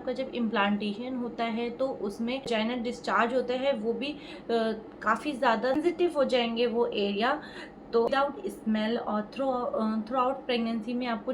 आपका जब इम्प्लांटेशन होता है तो उसमें वजाइनल डिस्चार्ज होता है, वो भी काफ़ी ज़्यादा सेंसिटिव हो जाएंगे वो एरिया। तो विदाउट स्मेल और थ्रू आउट प्रेगनेंसी में आपको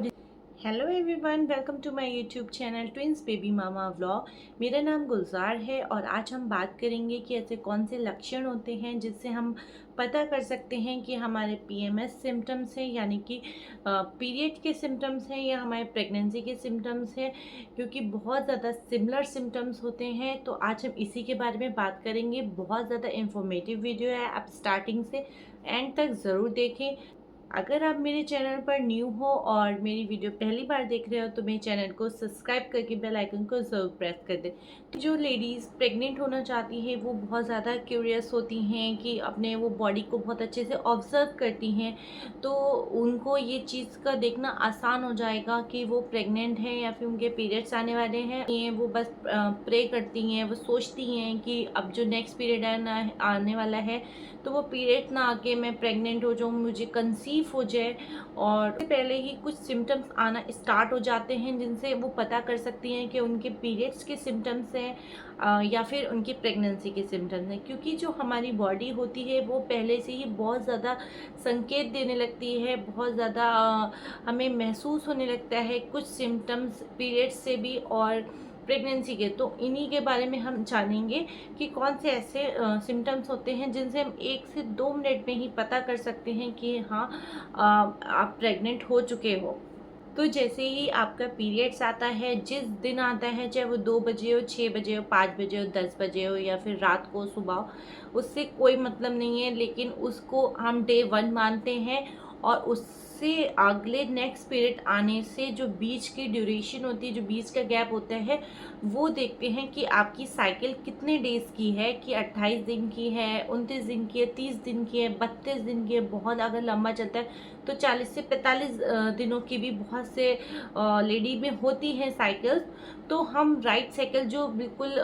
hello everyone, welcome to my YouTube channel twins baby mama vlog. मेरा नाम गुलजार है और आज हम बात करेंगे कि ऐसे कौन से लक्षण होते हैं जिससे हम पता कर सकते हैं कि हमारे पीएमएस सिम्टम्स हैं, यानी कि पीरियड के सिम्टम्स हैं या हमारे प्रेगनेंसी के सिम्टम्स हैं, क्योंकि बहुत ज़्यादा सिमिलर सिम्टम्स होते हैं। तो आज हम इसी के बारे में बात करेंगे। बहुत ज़्यादा इंफॉर्मेटिव वीडियो है, आप स्टार्टिंग से एंड तक ज़रूर देखें। अगर आप मेरे चैनल पर न्यू हो और मेरी वीडियो पहली बार देख रहे हो तो मेरे चैनल को सब्सक्राइब करके बेल आइकन को ज़रूर प्रेस कर दें। तो जो लेडीज़ प्रेग्नेंट होना चाहती हैं वो बहुत ज़्यादा क्यूरियस होती हैं कि अपने वो बॉडी को बहुत अच्छे से ऑब्जर्व करती हैं, तो उनको ये चीज़ का देखना आसान हो जाएगा कि वो प्रेग्नेंट हैं या फिर उनके पीरियड्स आने वाले हैं। ये वो बस प्रे करती हैं, वो सोचती हैं कि अब जो नेक्स्ट पीरियड आने वाला है तो वो पीरियड ना आके मैं प्रेग्नेंट हो जाऊँ, मुझे कंसीव हो जाए। और पहले ही कुछ सिम्टम्स आना स्टार्ट हो जाते हैं जिनसे वो पता कर सकती हैं कि उनके पीरियड्स के सिम्टम्स हैं या फिर उनकी प्रेगनेंसी के सिम्टम्स हैं। क्योंकि जो हमारी बॉडी होती है वो पहले से ही बहुत ज़्यादा संकेत देने लगती है, बहुत ज़्यादा हमें महसूस होने लगता है कुछ सिम्टम्स पीरियड्स से भी और प्रेगनेंसी के। तो इन्हीं के बारे में हम जानेंगे कि कौन से ऐसे सिम्टम्स होते हैं जिनसे हम 1 से 2 मिनट में ही पता कर सकते हैं कि हाँ आप प्रेग्नेंट हो चुके हो। तो जैसे ही आपका पीरियड्स आता है, जिस दिन आता है, चाहे वो 2 बजे हो, 6 बजे हो, 5 बजे हो, 10 बजे हो या फिर रात को सुबह हो, उससे कोई मतलब नहीं है, लेकिन उसको हम डे 1 मानते हैं। और उससे अगले नेक्स्ट पीरियड आने से जो बीच की ड्यूरेशन होती है, जो बीच का गैप होता है, वो देखते हैं कि आपकी साइकिल कितने डेज़ की है, कि 28 दिन की है, 29 दिन की है, 30 दिन की है, 32 दिन की है। बहुत अगर लंबा चलता है तो 40 से 45 दिनों की भी बहुत से लेडी में होती हैं साइकिल्स। तो हम राइट साइकिल जो बिल्कुल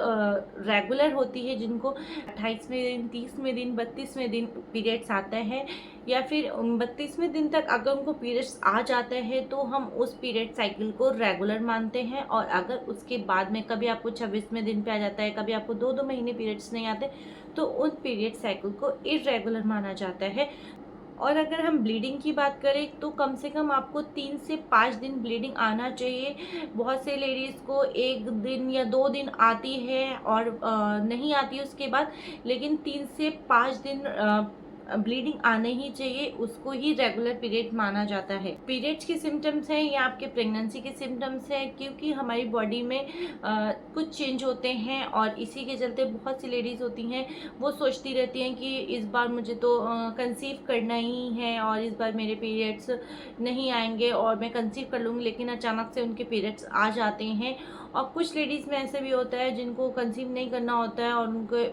रेगुलर होती है, जिनको 28वें दिन, 30वें दिन, 32वें दिन पीरियड्स आता है, या फिर 32वें दिन तक अगर उनको पीरियड्स आ जाता है तो हम उस पीरियड साइकिल को रेगुलर मानते हैं। और अगर उसके बाद में कभी आपको 26वें दिन पे आ जाता है, कभी आपको 2-2 महीने पीरियड्स नहीं आते, तो उन पीरियड साइकिल को इरेगुलर माना जाता है। और अगर हम ब्लीडिंग की बात करें तो कम से कम आपको 3 से 5 दिन ब्लीडिंग आना चाहिए। बहुत से लेडीज़ को 1 दिन या 2 दिन आती है और नहीं आती उसके बाद, लेकिन 3 से 5 दिन ब्लीडिंग आने ही चाहिए, उसको ही रेगुलर पीरियड माना जाता है। पीरियड्स के सिम्टम्स हैं या आपके प्रेगनेंसी के सिम्टम्स हैं, क्योंकि हमारी बॉडी में कुछ चेंज होते हैं और इसी के चलते बहुत सी लेडीज़ होती हैं, वो सोचती रहती हैं कि इस बार मुझे तो कंसीव करना ही है और इस बार मेरे पीरियड्स नहीं आएंगे और मैं कंसीव कर लूँगी, लेकिन अचानक से उनके पीरियड्स आ जाते हैं। और कुछ लेडीज़ में ऐसे भी होता है जिनको कंसीव नहीं करना होता है और उनके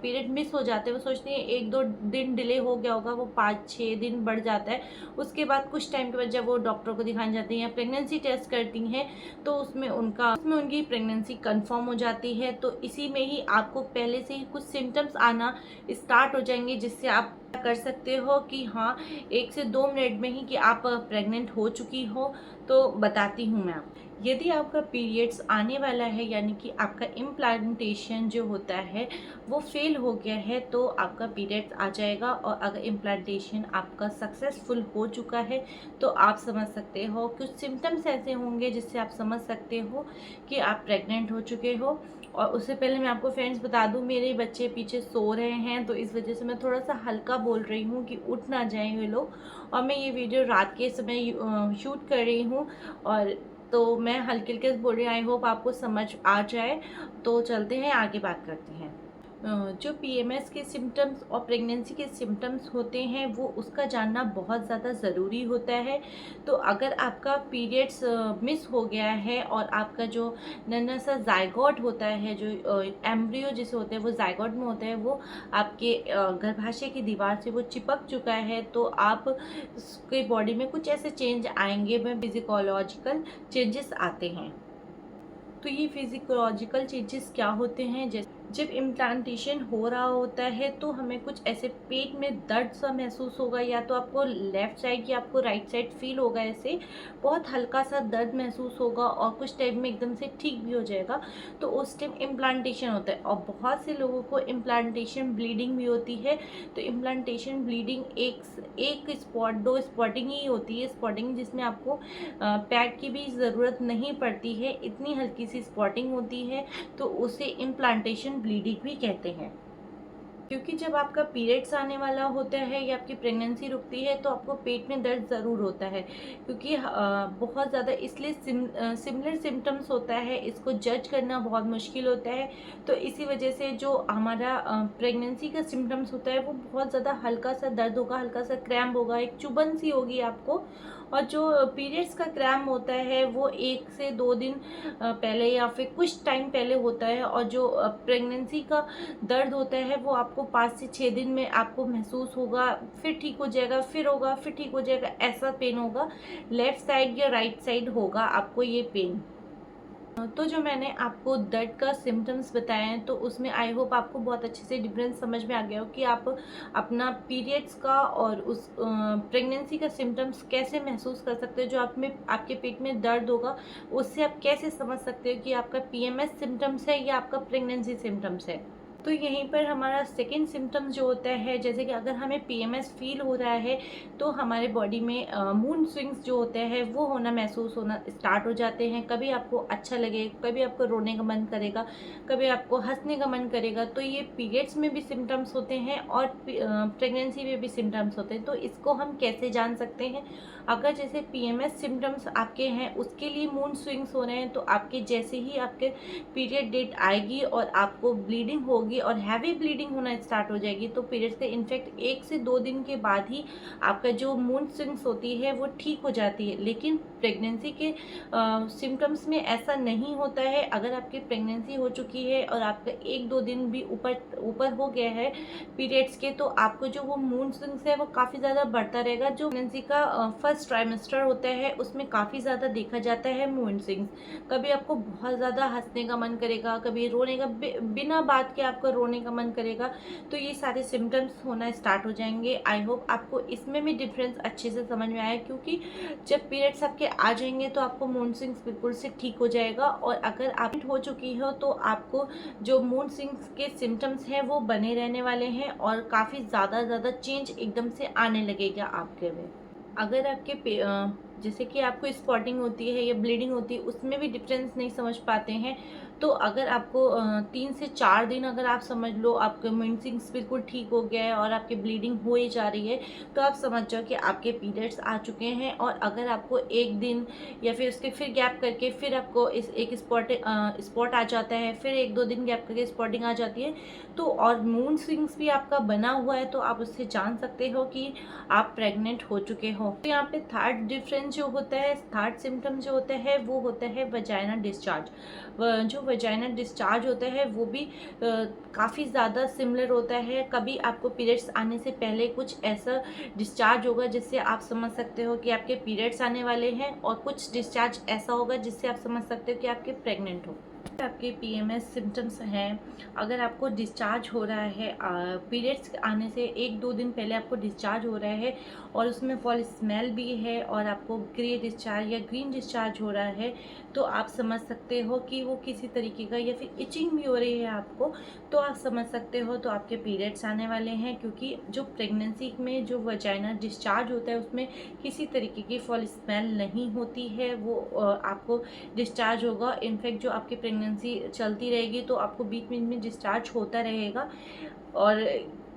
पीरियड मिस हो जाते हैं। वो सोचती हैं 1-2 दिन डिले हो गया होगा, वो 5-6 दिन बढ़ जाता है। उसके बाद कुछ टाइम के बाद जब वो डॉक्टर को दिखाने जाती हैं या प्रेगनेंसी टेस्ट करती हैं तो उसमें उनकी प्रेगनेंसी कंफर्म हो जाती है। तो इसी में ही आपको पहले से ही कुछ सिम्टम्स आना स्टार्ट हो जाएंगे, जिससे आप कर सकते हो कि हाँ 1 से 2 मिनट में ही कि आप प्रेग्नेंट हो चुकी हो। तो बताती हूँ मैं आपको। यदि आपका पीरियड्स आने वाला है, यानी कि आपका इम्प्लांटेशन जो होता है वो फेल हो गया है, तो आपका पीरियड्स आ जाएगा। और अगर इम्प्लांटेशन आपका सक्सेसफुल हो चुका है तो आप समझ सकते हो, कुछ सिम्टम्स ऐसे होंगे जिससे आप समझ सकते हो कि आप प्रेग्नेंट हो चुके हो। और उससे पहले मैं आपको फ्रेंड्स बता दूं, मेरे बच्चे पीछे सो रहे हैं, तो इस वजह से मैं थोड़ा सा हल्का बोल रही हूँ कि उठ ना जाएं ये लोग। और मैं ये वीडियो रात के समय शूट कर रही हूँ, और तो मैं हल्के हल्के बोल रही हूँ। आई होप आपको समझ आ जाए। तो चलते हैं आगे बात करते हैं। जो पीएमएस के सिम्टम्स और प्रेगनेंसी के सिम्टम्स होते हैं वो उसका जानना बहुत ज़्यादा ज़रूरी होता है। तो अगर आपका पीरियड्स मिस हो गया है और आपका जो नन्हा सा जायगोट होता है, जो एम्ब्रियो जिसे होते हैं वो जायगोट में होता है, वो आपके गर्भाशय की दीवार से वो चिपक चुका है, तो आप उसके बॉडी में कुछ ऐसे चेंज आएंगे, में फिजिकोलॉजिकल चेंजेस आते हैं। तो ये फिजिकोलॉजिकल चेंजेस क्या होते हैं? जब इम्प्लांटेशन हो रहा होता है तो हमें कुछ ऐसे पेट में दर्द सा महसूस होगा, या तो आपको लेफ़्ट साइड या आपको राइट साइड फ़ील होगा, ऐसे बहुत हल्का सा दर्द महसूस होगा और कुछ टाइम में एकदम से ठीक भी हो जाएगा, तो उस टाइम इम्प्लांटेशन होता है। और बहुत से लोगों को इम्प्लांटेशन ब्लीडिंग भी होती है। तो इम्प्लांटेशन ब्लीडिंग एक स्पॉट, 2 स्पॉटिंग ही होती है, स्पॉटिंग जिसमें आपको पैड की भी ज़रूरत नहीं पड़ती है, इतनी हल्की सी स्पॉटिंग होती है, तो उसे इम्प्लांटेशन ब्लीडिंग भी कहते हैं। क्योंकि जब आपका पीरियड्स आने वाला होता है या आपकी प्रेगनेंसी रुकती है तो आपको पेट में दर्द ज़रूर होता है, क्योंकि बहुत ज़्यादा इसलिए सिमिलर सिम्टम्स होता है, इसको जज करना बहुत मुश्किल होता है। तो इसी वजह से जो हमारा प्रेगनेंसी का सिम्टम्स होता है वो बहुत ज़्यादा हल्का सा दर्द होगा, हल्का सा क्रैम्प होगा, एक चुभन सी होगी आपको। और जो पीरियड्स का क्रैम्प होता है वो 1 से 2 दिन पहले या फिर कुछ टाइम पहले होता है, और जो प्रेगनेंसी का दर्द होता है वो आपको 5 से 6 दिन में आपको महसूस होगा, फिर ठीक हो जाएगा, फिर होगा, फिर ठीक हो जाएगा, ऐसा पेन होगा। लेफ़्ट साइड या राइट साइड होगा आपको ये पेन। तो जो मैंने आपको दर्द का सिम्टम्स बताए हैं तो उसमें आई होप आपको बहुत अच्छे से डिफरेंस समझ में आ गया हो कि आप अपना पीरियड्स का और उस प्रेगनेंसी का सिम्टम्स कैसे महसूस कर सकते हो। जो आप में आपके पेट में दर्द होगा उससे आप कैसे समझ सकते हो कि आपका पीएमएस सिम्टम्स है या आपका प्रेगनेंसी सिम्टम्स है। तो यहीं पर हमारा सेकंड सिम्टम जो होता है, जैसे कि अगर हमें पीएमएस फील हो रहा है तो हमारे बॉडी में मूड स्विंग्स जो होते हैं वो महसूस होना स्टार्ट हो जाते हैं। कभी आपको अच्छा लगे, कभी आपको रोने का मन करेगा, कभी आपको हंसने का मन करेगा। तो ये पीरियड्स में भी सिम्टम्स होते हैं और प्रेगनेंसी में भी सिम्टम्स होते हैं। तो इसको हम कैसे जान सकते हैं? अगर जैसे पीएमएस सिम्टम्स आपके हैं, उसके लिए मूड स्विंग्स हो रहे हैं, तो आपके जैसे ही आपके पीरियड डेट आएगी और आपको ब्लीडिंग होगी और हैवी ब्लीडिंग होना स्टार्ट हो जाएगी, तो पीरियड्स के इनफैक्ट 1 से 2 दिन के बाद ही आपका जो मूड स्विंग्स होती है वो ठीक हो जाती है। लेकिन प्रेगनेंसी के सिम्टम्स में ऐसा नहीं होता है। अगर आपकी प्रेगनेंसी हो चुकी है और आपका 1-2 दिन भी ऊपर ऊपर हो गया है पीरियड्स के, तो आपको जो वो मूड स्विंग्स है वो काफ़ी ज़्यादा बढ़ता रहेगा। जो प्रेगनेंसी का फर्स्ट ट्राइमेस्टर होता है उसमें काफ़ी ज़्यादा देखा जाता है मूड स्विंग्स। कभी आपको बहुत ज़्यादा हंसने का मन करेगा, कभी रोने का, बिना बात के आपका रोने का मन करेगा। तो ये सारे सिम्टम्स होना स्टार्ट हो जाएंगे। आई होप आपको इसमें भी डिफरेंस अच्छे से समझ में आया, क्योंकि जब पीरियड्स आपके आ जाएंगे तो आपको मूड स्विंग्स बिल्कुल से ठीक हो जाएगा। और अगर आप हो चुकी हो तो आपको जो मूड स्विंग्स के सिम्टम्स हैं वो बने रहने वाले हैं और काफ़ी ज़्यादा चेंज एकदम से आने लगेगा आपके में। अगर आपके जैसे कि आपको स्पॉटिंग होती है या ब्लीडिंग होती है उसमें भी डिफरेंस नहीं समझ पाते हैं, तो अगर आपको 3 से 4 दिन अगर आप समझ लो आपके मिनसिंग्स बिल्कुल ठीक हो गया है और आपकी ब्लीडिंग हो ही जा रही है, तो आप समझ जाओ कि आपके पीरियड्स आ चुके हैं। और अगर आपको 1 दिन या फिर उसके फिर गैप करके फिर आपको इस एक स्पॉट आ जाता है, फिर 1-2 दिन गैप करके स्पॉटिंग आ जाती है, तो और मूड स्विंग्स भी आपका बना हुआ है, तो आप उससे जान सकते हो कि आप प्रेग्नेंट हो चुके हो। तो यहाँ पे थर्ड डिफरेंस जो होता है, थर्ड सिम्टम जो होता है वो होता है वजाइना डिस्चार्ज। जो वजाइना डिस्चार्ज होता है वो भी काफ़ी ज़्यादा सिमिलर होता है। कभी आपको पीरियड्स आने से पहले कुछ ऐसा डिस्चार्ज होगा जिससे आप समझ सकते हो कि आपके पीरियड्स आने वाले हैं, और कुछ डिस्चार्ज ऐसा होगा जिससे आप समझ सकते हो कि आपके प्रेग्नेंट हो। आपके पीएमएस सिम्टम्स हैं, अगर आपको डिस्चार्ज हो रहा है पीरियड्स आने से 1-2 दिन पहले आपको डिस्चार्ज हो रहा है और उसमें फॉल स्मेल भी है और आपको ग्रे डिस्चार्ज या ग्रीन डिस्चार्ज हो रहा है, तो आप समझ सकते हो कि वो किसी तरीके का, या फिर इचिंग भी हो रही है आपको, तो आप समझ सकते हो तो आपके पीरियड्स आने वाले हैं। क्योंकि जो प्रेगनेंसी में जो वजाइना डिस्चार्ज होता है उसमें किसी तरीके की फॉल स्मेल नहीं होती है, वो आपको डिस्चार्ज होगा। इनफैक्ट जो आपकी प्रेगनेंसी चलती रहेगी तो आपको बीच बीच में डिस्चार्ज होता रहेगा। और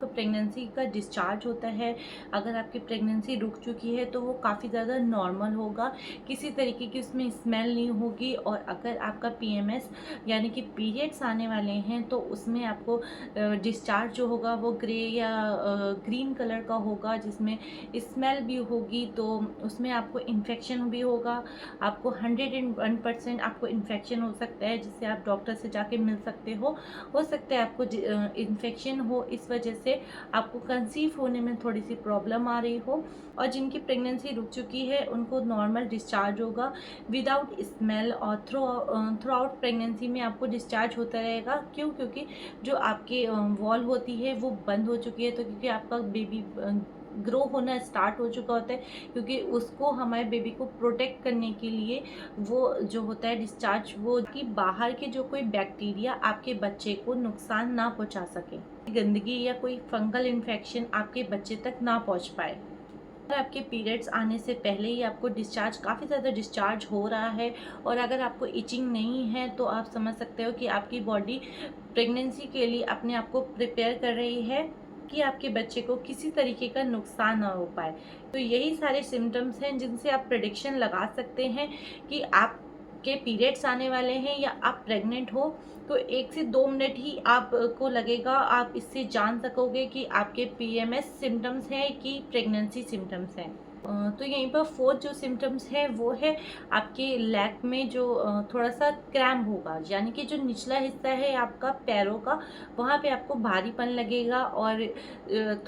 तो प्रेगनेंसी का डिस्चार्ज होता है, अगर आपकी प्रेगनेंसी रुक चुकी है तो वो काफ़ी ज़्यादा नॉर्मल होगा, किसी तरीके की उसमें स्मेल नहीं होगी। और अगर आपका पीएमएस यानी कि पीरियड्स आने वाले हैं तो उसमें आपको डिस्चार्ज जो होगा वो ग्रे या ग्रीन कलर का होगा, जिसमें स्मेल भी होगी, तो उसमें आपको इन्फेक्शन भी होगा। आपको 101% आपको इन्फेक्शन हो सकता है, जिससे आप डॉक्टर से जाके मिल सकते हो सकता है आपको इन्फेक्शन हो, इस वजह से आपको कंसीव होने में थोड़ी सी प्रॉब्लम आ रही हो, और जिनकी प्रेगनेंसी रुक चुकी है उनको नॉर्मल डिस्चार्ज होगा विदाउट स्मेल, और थ्रू आउट प्रेगनेंसी में आपको डिस्चार्ज होता रहेगा। क्यों? क्योंकि जो आपकी वॉल होती है वो बंद हो चुकी है, तो क्योंकि आपका बेबी ग्रो होना स्टार्ट हो चुका होता है, क्योंकि उसको हमारे बेबी को प्रोटेक्ट करने के लिए वो जो होता है डिस्चार्ज, वो कि बाहर के जो कोई बैक्टीरिया आपके बच्चे को नुकसान ना पहुंचा सके, गंदगी या कोई फंगल इन्फेक्शन आपके बच्चे तक ना पहुंच पाए। आपके पीरियड्स आने से पहले ही आपको डिस्चार्ज, काफ़ी ज़्यादा डिस्चार्ज हो रहा है, और अगर आपको इचिंग नहीं है तो आप समझ सकते हो कि आपकी बॉडी प्रेगनेंसी के लिए अपने आप को प्रिपेयर कर रही है कि आपके बच्चे को किसी तरीके का नुकसान ना हो पाए। तो यही सारे सिम्टम्स हैं जिनसे आप प्रेडिक्शन लगा सकते हैं कि आपके पीरियड्स आने वाले हैं या आप प्रेग्नेंट हो। तो 1 से 2 मिनट ही आपको लगेगा, आप इससे जान सकोगे कि आपके पीएमएस सिम्टम्स हैं कि प्रेगनेंसी सिम्टम्स हैं। तो यहीं पर फोर्थ जो सिम्टम्स है वो है आपके लेग में जो थोड़ा सा क्रैम्प होगा, यानी कि जो निचला हिस्सा है आपका पैरों का, वहाँ पे आपको भारीपन लगेगा और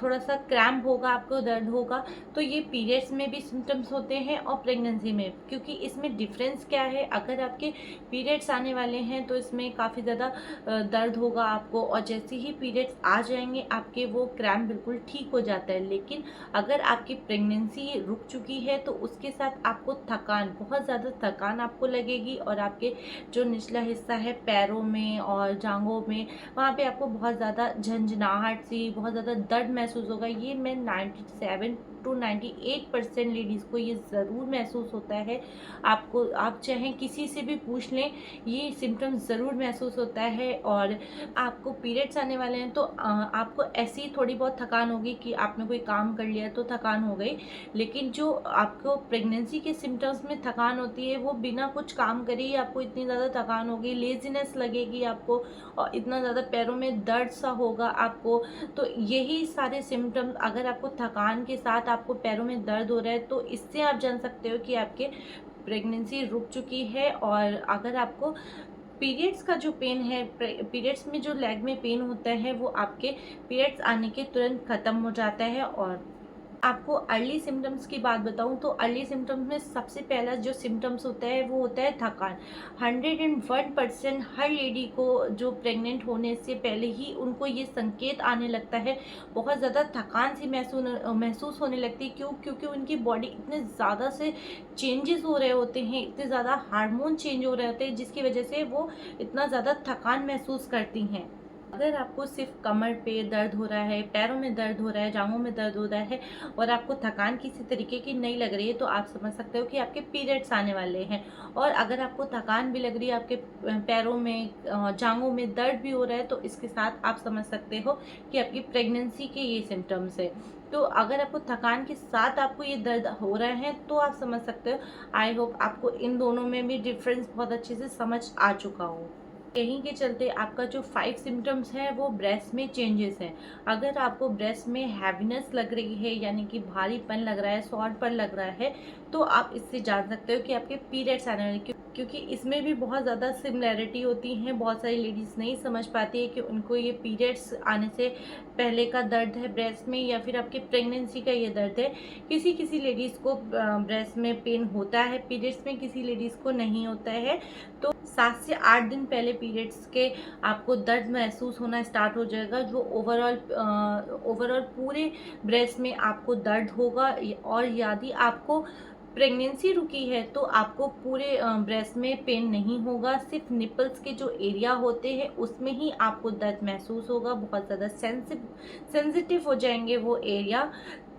थोड़ा सा क्रैम्प होगा, आपको दर्द होगा। तो ये पीरियड्स में भी सिम्टम्स होते हैं और प्रेगनेंसी में, क्योंकि इसमें डिफरेंस क्या है, अगर आपके पीरियड्स आने वाले हैं तो इसमें काफ़ी ज़्यादा दर्द होगा आपको, और जैसे ही पीरियड्स आ जाएंगे आपके वो क्रैम्प बिल्कुल ठीक हो जाता है। लेकिन अगर आपकी प्रेगनेंसी रुक चुकी है तो उसके साथ आपको थकान, बहुत ज़्यादा थकान आपको लगेगी, और आपके जो निचला हिस्सा है पैरों में और जांघों में, वहाँ पे आपको बहुत ज़्यादा झंझनाहट सी, बहुत ज़्यादा दर्द महसूस होगा। ये मैं 97 to 98% लेडीज़ को ये ज़रूर महसूस होता है। आपको, आप चाहें किसी से भी पूछ लें, ये सिम्टम्स ज़रूर महसूस होता है। और आपको पीरियड्स आने वाले हैं तो आपको ऐसी थोड़ी बहुत थकान होगी कि आपने कोई काम कर लिया तो थकान हो गई, लेकिन जो आपको प्रेगनेंसी के सिम्टम्स में थकान होती है वो बिना कुछ काम करे ही आपको इतनी ज़्यादा थकान होगी, लेजीनेस लगेगी आपको, और इतना ज़्यादा पैरों में दर्द सा होगा आपको। तो यही सारे सिम्टम्स, अगर आपको थकान के साथ आपको पैरों में दर्द हो रहा है तो इससे आप जान सकते हो कि आपके प्रेगनेंसी रुक चुकी है। और अगर आपको पीरियड्स का जो पेन है, पीरियड्स में जो लेग में पेन होता है वो आपके पीरियड्स आने के तुरंत ख़त्म हो जाता है। और आपको अर्ली सिम्टम्स की बात बताऊं तो अर्ली सिम्टम्स में सबसे पहला जो सिम्टम्स होता है वो होता है थकान। 101% हर लेडी को जो प्रेग्नेंट होने से पहले ही उनको ये संकेत आने लगता है, बहुत ज़्यादा थकान सी महसूस होने लगती है। क्यों? क्योंकि उनकी बॉडी इतने ज़्यादा से चेंजेस हो रहे होते हैं, इतने ज़्यादा हार्मोन चेंज हो रहे होते हैं, जिसकी वजह से वो इतना ज़्यादा थकान महसूस करती हैं। अगर आपको सिर्फ कमर पे दर्द हो रहा है, पैरों में दर्द हो रहा है, जांघों में दर्द हो रहा है, और आपको थकान किसी तरीके की नहीं लग रही है, तो आप समझ सकते हो कि आपके पीरियड्स आने वाले हैं। और अगर आपको थकान भी लग रही है, आपके पैरों में, जांघों में दर्द भी हो रहा है, तो इसके साथ आप समझ सकते हो कि आपकी प्रेगनेंसी के ये सिम्टम्स है। तो अगर आपको थकान के साथ आपको ये दर्द हो रहा है तो आप समझ सकते हो। आई होप आपको इन दोनों में भी डिफरेंस बहुत अच्छे से समझ आ चुका हो। यहीं के चलते आपका जो 5 सिम्टम्स है वो ब्रेस्ट में चेंजेस हैं। अगर आपको ब्रेस्ट में हैवीनेस लग रही है, यानी कि भारीपन लग रहा है, सॉरपन लग रहा है, तो आप इससे जान सकते हो कि आपके पीरियड्स आने वाले, क्योंकि इसमें भी बहुत ज़्यादा सिमिलैरिटी होती हैं। बहुत सारी लेडीज़ नहीं समझ पाती है कि उनको ये पीरियड्स आने से पहले का दर्द है ब्रेस्ट में, या फिर आपकी प्रेगनेंसी का ये दर्द है। किसी किसी लेडीज़ को ब्रेस्ट में पेन होता है पीरियड्स में, किसी लेडीज़ को नहीं होता है। तो 7 से 8 दिन पहले पीरियड्स के आपको दर्द महसूस होना स्टार्ट हो जाएगा, जो ओवरऑल पूरे ब्रेस्ट में आपको दर्द होगा। और यदि आपको प्रेगनेंसी रुकी है तो आपको पूरे ब्रेस्ट में पेन नहीं होगा, सिर्फ निपल्स के जो एरिया होते हैं उसमें ही आपको दर्द महसूस होगा। बहुत ज़्यादा सेंसिटिव हो जाएंगे वो एरिया,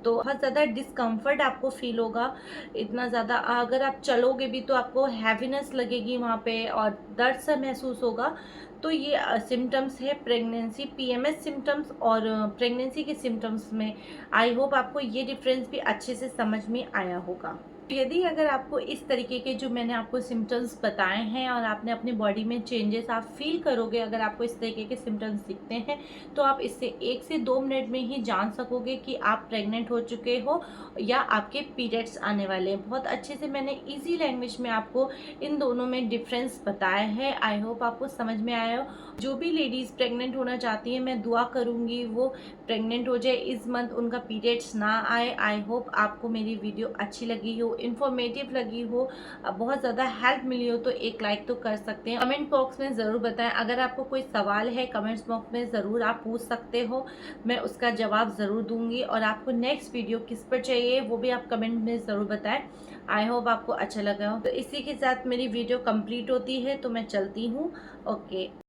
तो बहुत ज़्यादा डिस्कम्फर्ट आपको फील होगा। इतना ज़्यादा अगर आप चलोगे भी तो आपको हैवीनेस लगेगी वहाँ पे, और दर्द सा महसूस होगा। तो ये सिम्टम्स है प्रेगनेंसी, पीएमएस सिम्टम्स और प्रेगनेंसी के सिम्टम्स में। आई होप आपको ये डिफरेंस भी अच्छे से समझ में आया होगा। यदि अगर आपको इस तरीके के जो मैंने आपको सिम्टम्स बताए हैं और आपने अपनी बॉडी में चेंजेस आप फील करोगे, अगर आपको इस तरीके के सिम्टम्स दिखते हैं, तो आप इससे 1 से 2 मिनट में ही जान सकोगे कि आप प्रेग्नेंट प्रेग्नेंट हो चुके हो या आपके पीरियड्स आने वाले हैं। बहुत अच्छे से मैंने इजी लैंग्वेज में आपको इन दोनों में डिफरेंस बताया है। आई होप आपको समझ में आया हो। जो भी लेडीज़ प्रेग्नेंट होना चाहती हैं, मैं दुआ करूँगी वो प्रेग्नेंट हो जाए, इस मंथ उनका पीरियड्स ना आए। आई होप आपको मेरी वीडियो अच्छी लगी हो, इन्फॉर्मेटिव लगी हो, बहुत ज़्यादा हेल्प मिली हो तो एक लाइक तो कर सकते हैं। कमेंट बॉक्स में ज़रूर बताएं। अगर आपको कोई सवाल है कमेंट्स बॉक्स में ज़रूर आप पूछ सकते हो, मैं उसका जवाब ज़रूर दूंगी। और आपको नेक्स्ट वीडियो किस पर चाहिए वो भी आप कमेंट में ज़रूर बताएं। आई होप आपको अच्छा लगा हो। तो इसी के साथ मेरी वीडियो कंप्लीट होती है, तो मैं चलती हूँ। ओके।